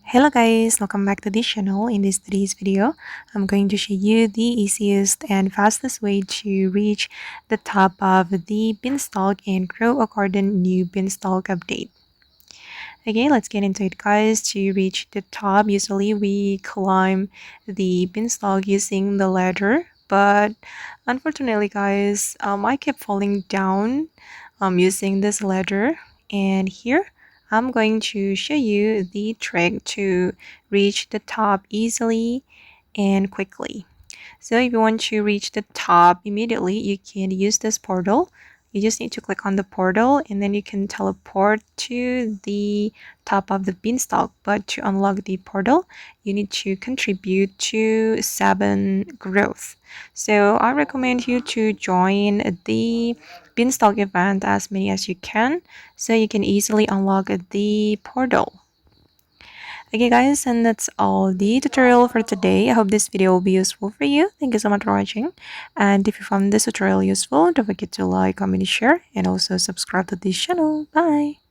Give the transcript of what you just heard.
Hello guys, welcome back to this channel. In today's video, I'm going to show you the easiest and fastest way to reach the top of the Beanstalk and grow according new Beanstalk update. Okay, let's get into it guys. To reach the top, usually we climb the Beanstalk using the ladder, but unfortunately guys, I kept falling down using this ladder, and here I'm going to show you the trick to reach the top easily and quickly. So if you want to reach the top immediately, you can use this portal. You just need to click on the portal and then you can teleport to the top of the beanstalk. But to unlock the portal, you need to contribute to 7 growth. So I recommend you to join the beanstalk event as many as you can so you can easily unlock the portal. Okay guys, and that's all the tutorial for today. I hope this video will be useful for you. Thank you so much for watching. And if you found this tutorial useful, don't forget to like, comment, share, and also subscribe to this channel. Bye!